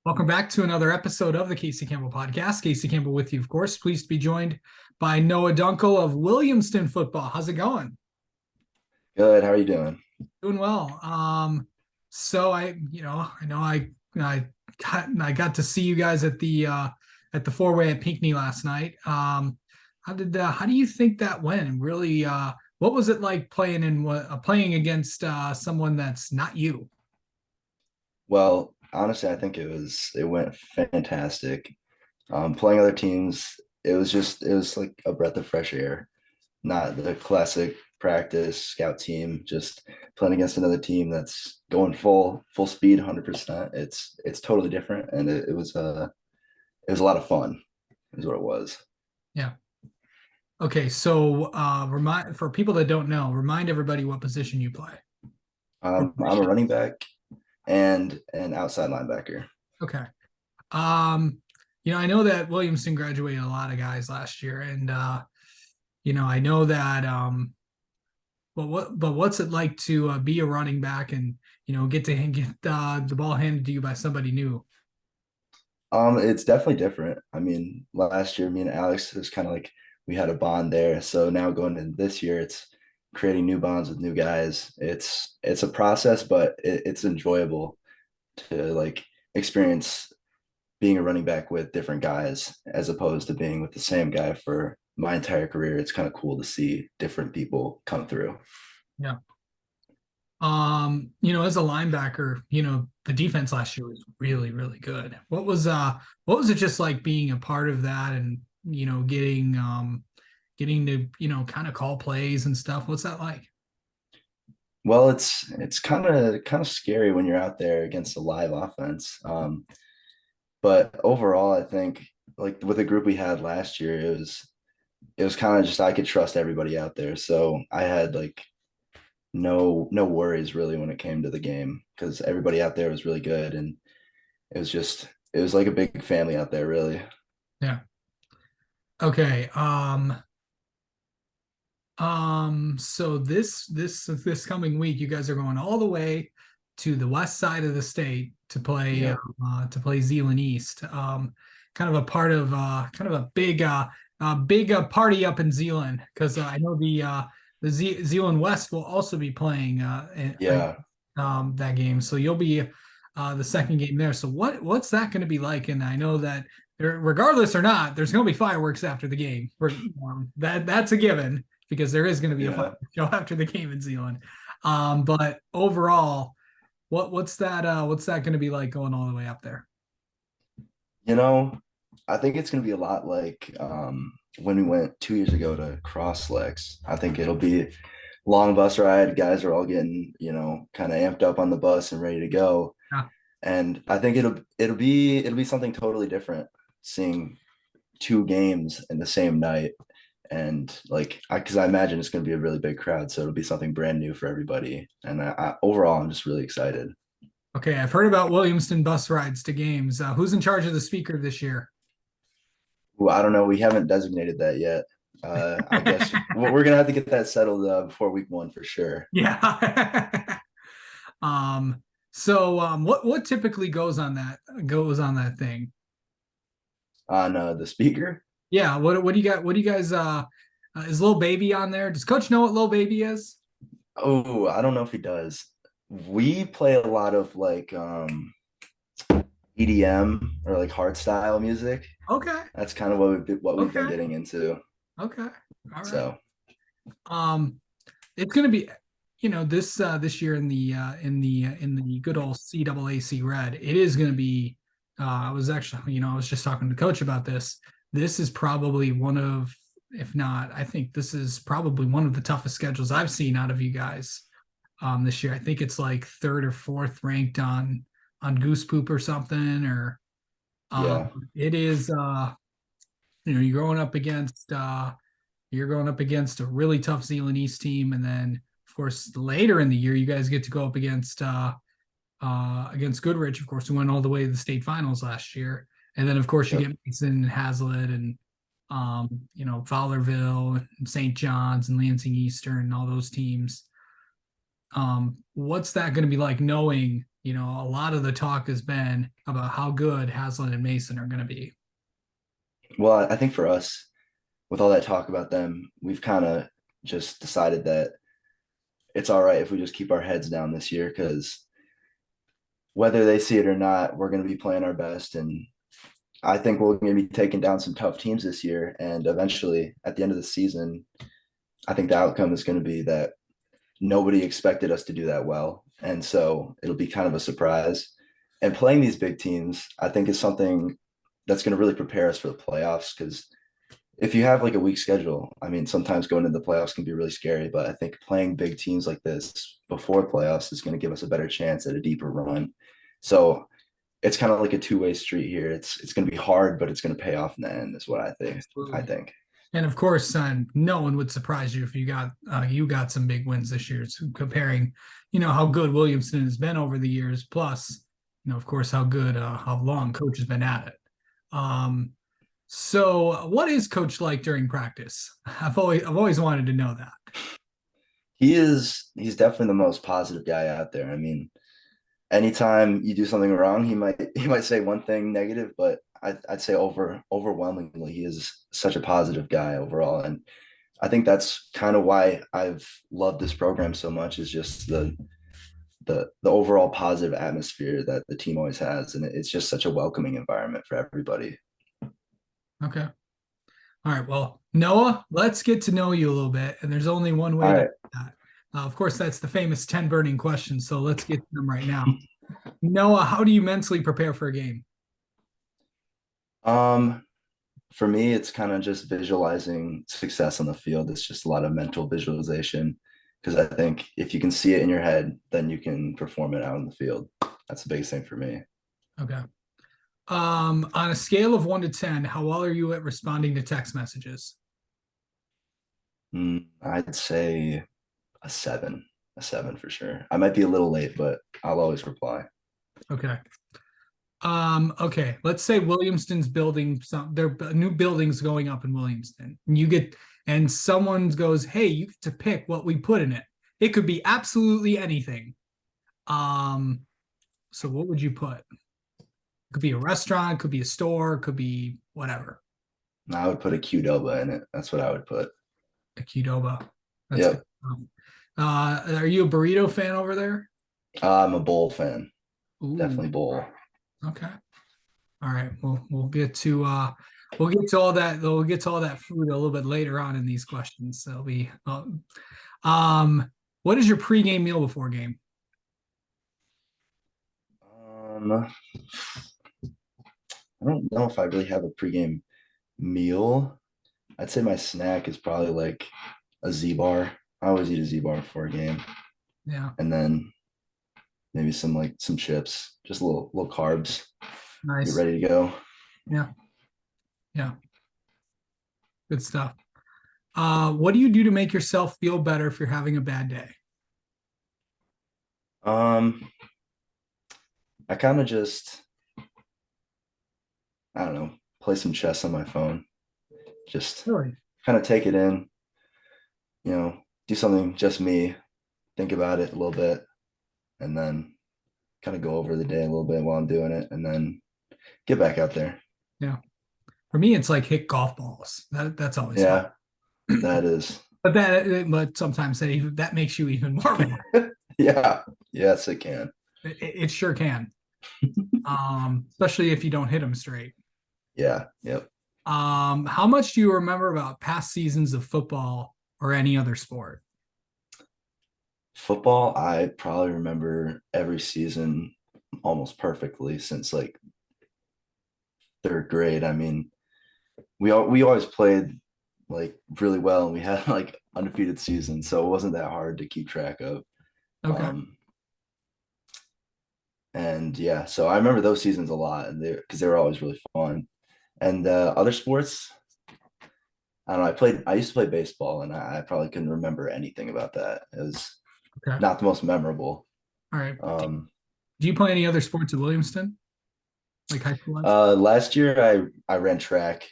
Welcome back to another episode of the Casey Campbell Podcast. Casey Campbell with you, of course. Pleased to be joined by Noah Dunckel of Williamston football. How's it going? Good. How are you doing? Doing well. So I got to see you guys at the four-way at Pinckney last night. How do you think that went? And really, what was it like playing against someone that's not you? Well, honestly, I think it went fantastic. Playing other teams, it was like a breath of fresh air, not the classic practice scout team, just playing against another team that's going full speed, 100%. It's totally different, and it was a lot of fun, is what it was. Yeah. Okay, so remind for people that don't know, remind everybody what position you play. I'm a running back and an outside linebacker. Okay. Um, I know that Williamson graduated a lot of guys last year, and I know that but what's it like to be a running back and get the ball handed to you by somebody new? It's definitely different. I mean, last year, me and Alex was kind of like we had a bond there. So now going into this year, it's creating new bonds with new guys. It's a process, but it's enjoyable to like experience being a running back with different guys as opposed to being with the same guy for my entire career. It's kind of cool to see different people come through. Yeah. As a linebacker, the defense last year was really, really good. What was it just like being a part of that and getting to, kind of call plays and stuff? What's that like? Well, it's kind of scary when you're out there against a live offense. But overall, I think like with the group we had last year, it was kind of just I could trust everybody out there. So I had like no worries really when it came to the game because everybody out there was really good and it was like a big family out there, really. Yeah. Okay. So this coming week, you guys are going all the way to the west side of the state Yeah. to play Zeeland East. Kind of a part of kind of a big party up in Zeeland because I know the Zeeland West will also be playing Yeah. that game. So you'll be the second game there. So what's that going to be like? And I know that regardless or not, there's going to be fireworks after the game. That's a given because there is going to be a Yeah. fireworks show after the game in Zealand. But overall, what's that going to be like going all the way up there? You know, I think it's going to be a lot like when we went 2 years ago to Cross Legs. I think it'll be long bus ride. Guys are all getting, kind of amped up on the bus and ready to go. Yeah. And I think it'll be something totally different seeing two games in the same night. And like, because I imagine it's going to be a really big crowd, so it'll be something brand new for everybody. And overall, I'm just really excited. Okay, I've heard about Williamston bus rides to games. Who's in charge of the speaker this year? Well, I don't know. We haven't designated that yet. I guess we're gonna have to get that settled before week one for sure. Yeah. What typically goes on that thing? On the speaker. Yeah, what do you got? What do you guys is Lil Baby on there? Does Coach know what Lil Baby is? Oh, I don't know if he does. We play a lot of like EDM or like hard style music. Okay. That's kind of what we've been Okay. getting into. Okay. All right. So Um it's gonna be this year in the good old CAAC red, it is gonna be I was just talking to coach about this. This is probably one of, if not, I think this is probably one of the toughest schedules I've seen out of you guys this year. I think it's like third or fourth ranked on Goose Poop or something, or yeah, it is you're going up against a really tough Zeeland East team, and then of course later in the year you guys get to go up against Goodrich, of course, who went all the way to the state finals last year. And then, of course, you yep. get Mason and Hazlitt and, Fowlerville and St. John's and Lansing Eastern and all those teams. What's that going to be like knowing, a lot of the talk has been about how good Haslam and Mason are going to be. Well, I think for us, with all that talk about them, we've kind of just decided that it's all right if we just keep our heads down this year because whether they see it or not, we're going to be playing our best. And I think we're going to be taking down some tough teams this year. And eventually, at the end of the season, I think the outcome is going to be that nobody expected us to do that well. And so it'll be kind of a surprise. And playing these big teams, I think, is something that's going to really prepare us for the playoffs because if you have like a weak schedule, I mean, sometimes going into the playoffs can be really scary, but I think playing big teams like this before playoffs is going to give us a better chance at a deeper run. So it's kind of like a two-way street here. It's going to be hard, but it's going to pay off in the end, is what I think. I Absolutely. think. And of course, no one would surprise you if you got some big wins this year. So comparing, how good Williamston has been over the years, plus, of course, how long Coach has been at it. So what is Coach like during practice? I've always wanted to know that. He's definitely the most positive guy out there. I mean, anytime you do something wrong, he might say one thing negative, but I'd say overwhelmingly he is such a positive guy overall. And I think that's kind of why I've loved this program so much is just the overall positive atmosphere that the team always has. And it's just such a welcoming environment for everybody. Okay. All right. Well, Noah, let's get to know you a little bit. And there's only one way All to do right. that. Of course, that's the famous 10 burning questions. So let's get to them right now. Noah, how do you mentally prepare for a game? Um, for me, it's kind of just visualizing success on the field. It's just a lot of mental visualization because I think if you can see it in your head, then you can perform it out in the field. That's the biggest thing for me. Okay. On a scale of 1 to 10, how well are you at responding to text messages? I'd say a seven, a seven for sure. I might be a little late, but I'll always reply. Okay. Okay. Let's say Williamston's building there are new buildings going up in Williamston. And someone goes, "Hey, you get to pick what we put in it. It could be absolutely anything." Um, so what would you put? It could be a restaurant, could be a store, could be whatever. I would put a Qdoba in it. That's what I would put. A Qdoba. That's good. Yep. Are you a burrito fan over there? I'm a bowl fan. Ooh, Definitely bowl. okay. All right. We'll get to all that food a little bit later on in these questions. So um what is your pregame meal before game? I don't know if I really have a pregame meal. I'd say my snack is probably like a Z bar. I always eat a Z bar before a game, Yeah, and then maybe some chips, just little carbs. Get nice. ready to go. Yeah, yeah, good stuff. What do you do to make yourself feel better if you're having a bad day? Um, I kind of just I don't know, play some chess on my phone. Just Really? kind of take it in, do something just me, think about it a little bit, and then kind of go over the day a little bit while I'm doing it, and then get back out there. Yeah. For me, it's like hit golf balls. That's always fun. Yeah, that is. But sometimes that makes you even more mad. Yeah, yes, it can. It sure can. Especially if you don't hit them straight. Yeah, yep. How much do you remember about past seasons of football or any other sport? Football, I probably remember every season almost perfectly since like third grade. I mean, we always played like really well and we had like undefeated seasons, so it wasn't that hard to keep track of. Okay. Um, and yeah, so I remember those seasons a lot, and they were always really fun. And other sports, I don't know. I used to play baseball, and I probably couldn't remember anything about that. It was Okay. not the most memorable. All right. Um, Do you play any other sports at Williamston, like high school wise? last year I ran track.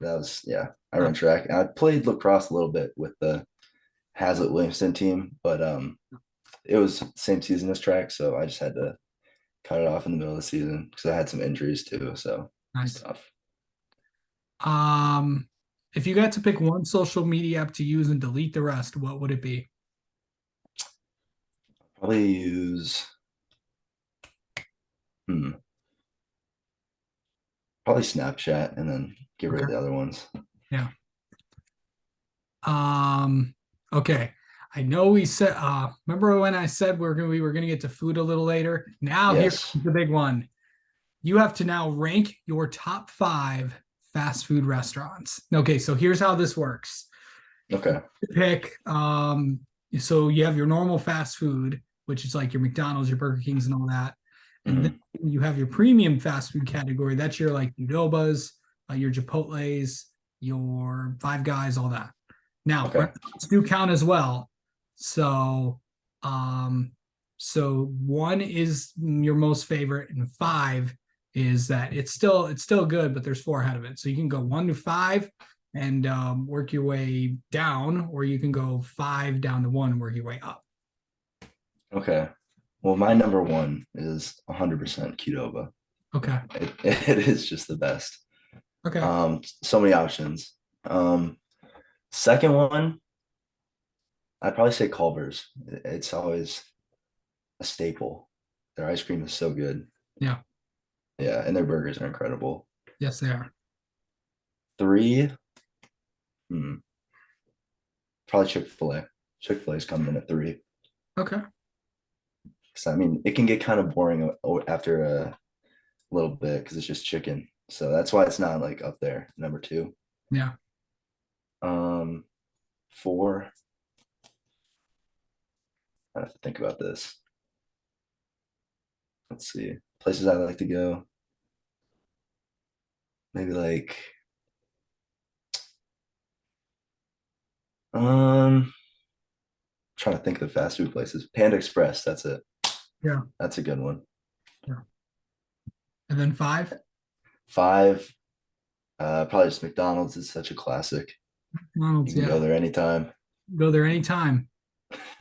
That was yeah, I Oh, ran track. And I played lacrosse a little bit with the Hazlitt Williamston team, but it was same season as track, so I just had to cut it off in the middle of the season because I had some injuries too. So it's Nice. tough. Um, if you got to pick one social media app to use and delete the rest, what would it be? Probably use hmm, probably Snapchat and then get rid Okay. of the other ones. Yeah. Um, okay. I know we said remember when I said we were gonna get to food a little later? Now here's Yes. the big one. You have to now rank your top five fast food restaurants. Okay, so here's how this works. Okay. Pick so you have your normal fast food, which is like your McDonald's, your Burger Kings, and all that. And then Hmm. you have your premium fast food category. That's your like Udobas, your Chipotle's, your Five Guys, all that. Now, Okay. restaurants do count as well. So, um, so one is your most favorite, and five is that it's still good, but there's four ahead of it. So you can go one to five and work your way down, or you can go five down to one and work your way up. Okay. Well, my number one is 100% Qdoba. Okay. It is just the best. Okay. So many options. Um, Second one, I'd probably say Culver's. It's always a staple. Their ice cream is so good. Yeah. Yeah, and their burgers are incredible. Yes, they are. Three, probably Chick-fil-A. Chick-fil-A is coming in at three. Okay. Because I mean, it can get kind of boring after a little bit because it's just chicken. So that's why it's not like up there. Number two. Yeah. Um, Four. I have to think about this. Let's see. Places I like to go. Maybe like trying to think of the fast food places. Panda Express, that's it. Yeah. That's a good one. Yeah. And then five. Five, probably just McDonald's is such a classic. You McDonald's. can go Yeah. there anytime. Go there anytime.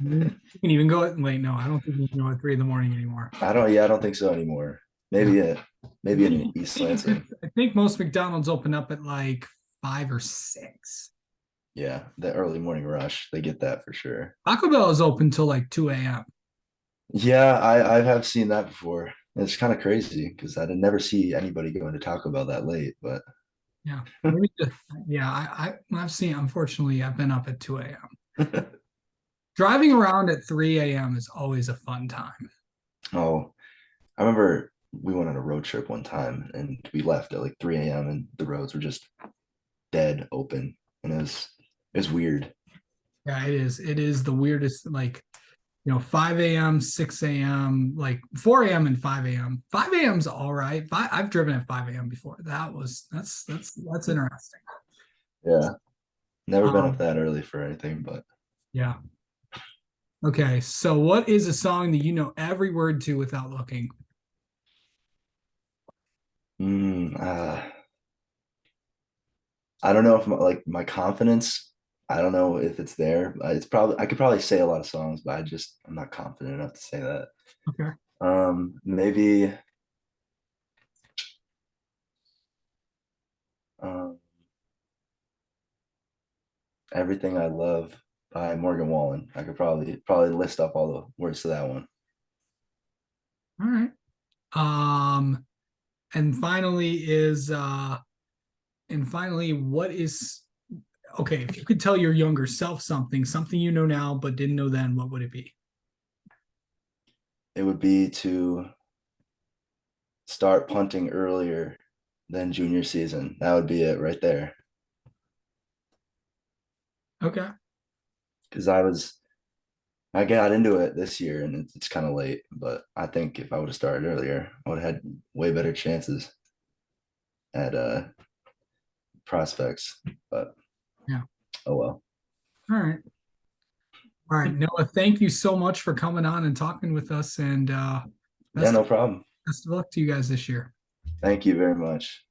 You can even go at wait, no, I don't think you can go at 3 in the morning anymore. I don't think so anymore. Yeah. Maybe in East Lansing. I think most McDonald's open up at like 5 or 6. Yeah, the early morning rush, they get that for sure. Taco Bell is open till like 2 a.m. Yeah, I have seen that before. It's kind of crazy because I did never see anybody going to Taco Bell that late, but Yeah. Maybe just, yeah, I've seen unfortunately I've been up at 2 a.m. Driving around at 3 a.m. is always a fun time. oh, I remember we went on a road trip one time and we left at like 3 a.m. and the roads were just dead open and it was weird. Yeah, it is. It is the weirdest, like, 5 a.m., 6 a.m., like 4 a.m. and 5 a.m. 5 a.m. is all right. I've driven at 5 a.m. before. That's interesting. Yeah, never been up Um, that early for anything, but yeah. Okay. So what is a song that you know every word to without looking? mm, uh, I don't know if my confidence. I don't know if it's there. It's probably I could probably say a lot of songs, but I'm not confident enough to say that. Okay. Maybe um, Everything I Love by Morgan Wallen. I could probably list up all the words to that one. All right. Um, and finally is and finally, what is okay, if you could tell your younger self something you know now but didn't know then, what would it be? It would be to start punting earlier than junior season. That would be it right there. Okay. Because I got into it this year and it's kind of late, but I think if I would have started earlier, I would have had way better chances at prospects. But Yeah. oh well. All right. All right, Noah, thank you so much for coming on and talking with us. And Yeah, best no problem. best of luck to you guys this year. Thank you very much.